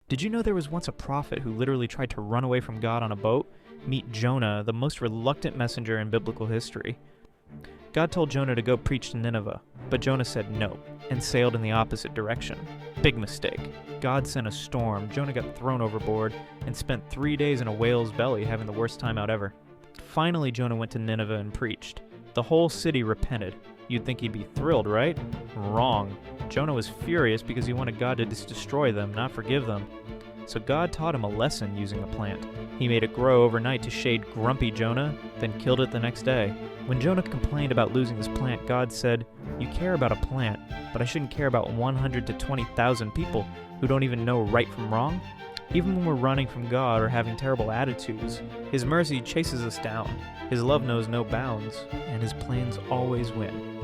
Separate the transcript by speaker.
Speaker 1: Did you know there was once a prophet who literally tried to run away from God on a boat? Meet Jonah, the most reluctant messenger in biblical history. God told Jonah to go preach to Nineveh, but Jonah said no, and sailed in the opposite direction. Big mistake. God sent a storm, Jonah got thrown overboard, and spent 3 days in a whale's belly having the worst time out ever. Finally, Jonah went to Nineveh and preached. The whole city repented. You'd think he'd be thrilled, right? Wrong. Jonah was furious because he wanted God to just destroy them, not forgive them. So God taught him a lesson using a plant. He made it grow overnight to shade grumpy Jonah, then killed it the next day. When Jonah complained about losing his plant, God said, "You care about a plant, but I shouldn't care about 100 to 20,000 people who don't even know right from wrong?" Even when we're running from God or having terrible attitudes, His mercy chases us down, His love knows no bounds, and His plans always win.